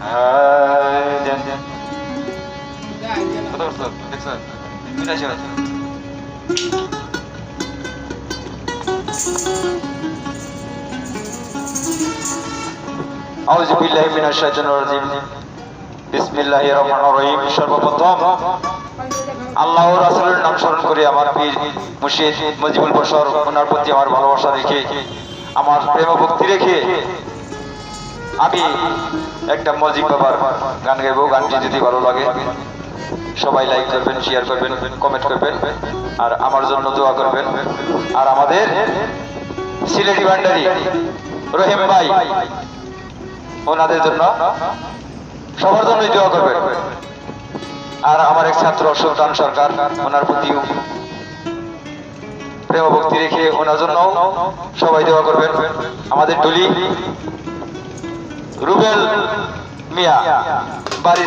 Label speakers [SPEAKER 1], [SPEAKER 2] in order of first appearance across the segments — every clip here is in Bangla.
[SPEAKER 1] দেন দেন কত করছো দেখছো 85 আছে আউযু বিল্লাহি মিনাশ শাইতানির রাজিম বিসমিল্লাহির রহমানির রহিম সর্বপ্রথম আল্লাহ ও রাসূলের নাম স্মরণ করে আমার পীর মুর্শিদ মুজিবুল বশর ওনার প্রতি আমার ভালোবাসা রেখে আমার প্রেম ভক্তি রেখে আমি একটা মজিব বাবার গান গাইবো। গানটি যদি ভালো লাগে সবাই লাইক করবেন, শেয়ার করবেন, কমেন্ট করবেন আর আমার জন্য দোয়া করবেন। আর আমাদের সিলেটি ভান্ডারি রহিম ভাই ওনাদের জন্য সবার জন্যই দোয়া করবেন। আর আমার এক ছাত্র সুলতান সরকার ওনার প্রতি প্রেম ভক্তি রেখে ওনার জন্য সবাই দোয়া করবেন। আমাদের টুলি রুবেল মিয়া বাড়ি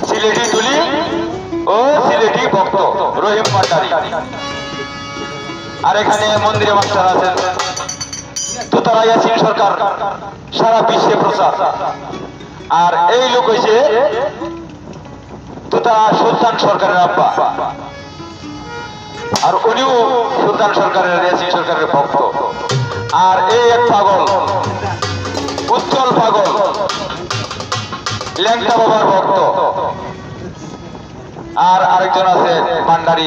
[SPEAKER 1] সিলেটি টুলি ও সিলেটি ভক্ত রহিম ভান্ডারি। আর এখানে মন্দিরে মাস্টার আছেন তুতারা ইয়াসিন সরকার, সারা বিশ্বে প্রচার। আর এই লোক হয়েছে তুতারা সুলতান সরকারের আব্বা, আর উনিও সুলতান সরকারের ইয়াসিন সরকারের ভক্ত। আর এই এক পাগল, উজ্জ্বল পাগল, ল্যাংটা বাবার ভক্ত। আর আরেকজন আছে ভান্ডারি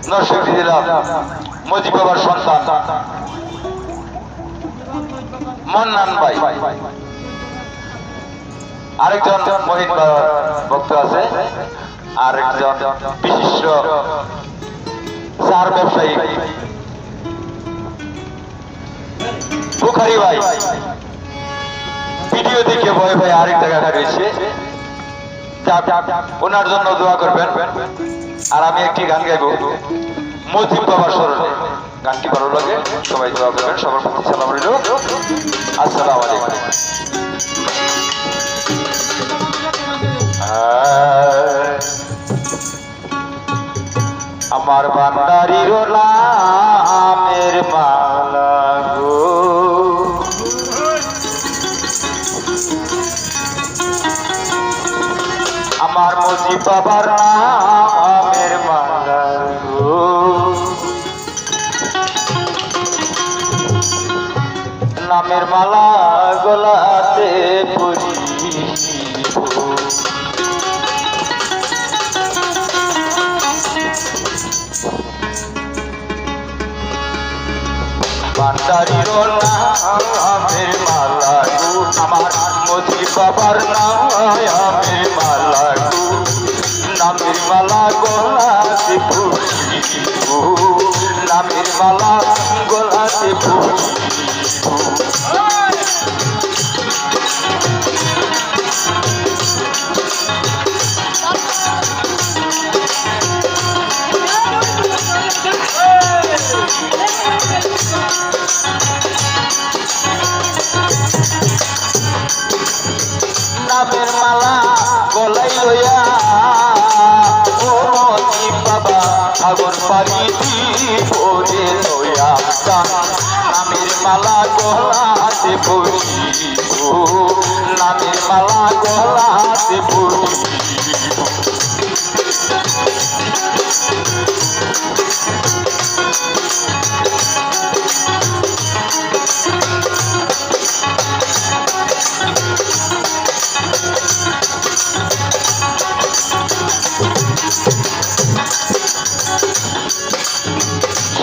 [SPEAKER 1] নরসিংদী জেলা মজিব বাবার সন্তান মন্নান ভাই। আরেকজন মহিন বাবার ভক্ত আছে। আরেকজন বিশিষ্ট চার ব্যবসায়ী বুখারি ভাই। ভিডিও দেখে ভয় ভয় আরেক জায়গা রয়েছে, ওনার জন্য দোয়া করবেন। আর আমি একটি গান গাইব মজিব বাবার স্মরণে। গানটি ভালো লাগে সবাই দোয়া করবেন। সবার প্রতি সালাম রইল। আসসালামু আলাইকুম। আমার ভান্ডারির নামের মালা গো, আমার মজিব বাবার নামের মালা গো, নামের মালা গলাতে পরিব, ভান্ডারির নামের মালা গো, আমার মজিব বাবার নামের মালা গো, নামের মালা গলাতে পরিব, নামের মালা গলাতে পরিব। নামের মালা গলাই লইয়া ও মজিব বাবা সাগর পাড়ি পরে লইয়া যান, নামের মালা গলাতে পরিব, নামের মালা গলাতে পরিব।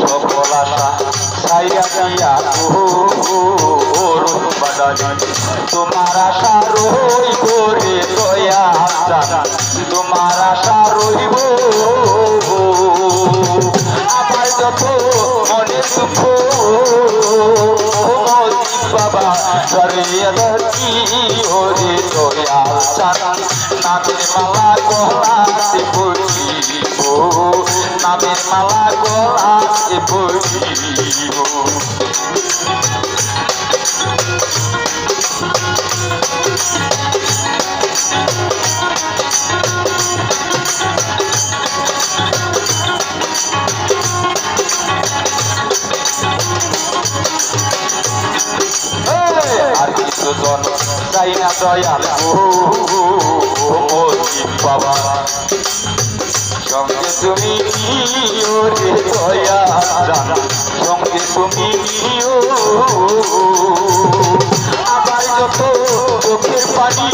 [SPEAKER 1] সকল আশা ছাইয়া দিয়া তোমার আশা রই করে দয়া চান, তোমার আশা রইব আমার যত মনে দুঃখ মজিব বাবা সরিয়া কি ওরে দয়া চান, নামের মালা গলাতে পরিব, নামের মালা গলাতে পরিব। ওজন চাই না দয়াল মজিদ বাবা সঙ্গে তুমি নিও রে দয়াল জান সঙ্গে তুমি নিও আবার যত চোখের পানি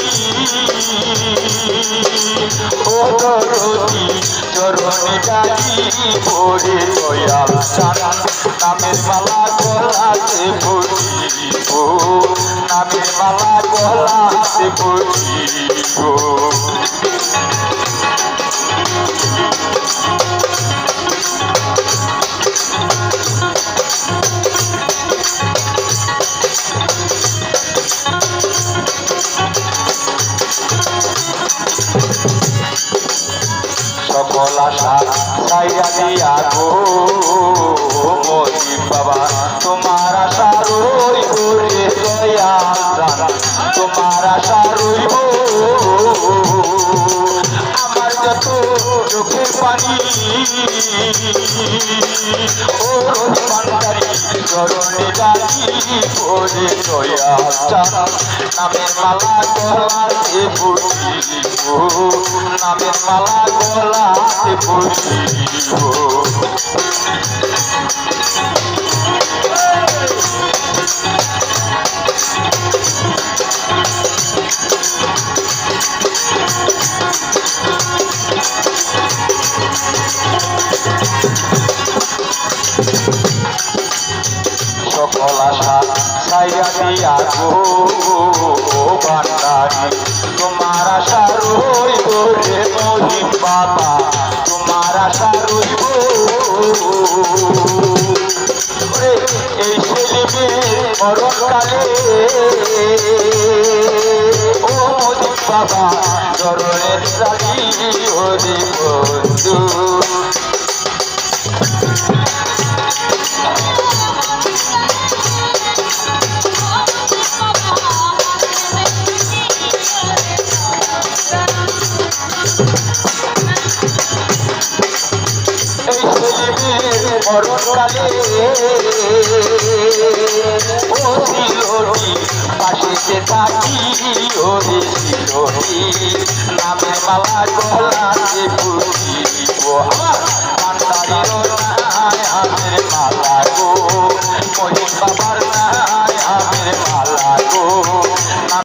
[SPEAKER 1] ও দরদি চরণে ডাকি পড়ে দয়াল জান নামের মালা গলাতে পড়িব নামের মালা গলাতে পড়িব সকল আশা ছাইয়া দিয়া গো মজিদ বাবা তোমার আশা রইব রে দয়াল জান তোমার আশা রইব আমার যত চোখের পানি ও রহিমানকারী চরণে ডাকি পড়ে দয়াল জান নামের মালা গলাতে পড়িব নামের মালা গলাতে পড়িব সকল আশা ছাইয়া দিয়া গো বান্দারি তোমার আশা রইব রে মহিম বাবা তোমার আশা রইব এই ছেলেমেয়ের মরণকালে ও মজিদ বাবা চরণের রাখি হরি বন্ধু মরণকালে ও শিলটি পাশে থাকি ওরে শিলটি নামের মালা গলাতে পড়িব ভান্ডারির নাই আমের মালা গো মহিম বাবার নাই আমের মালা গো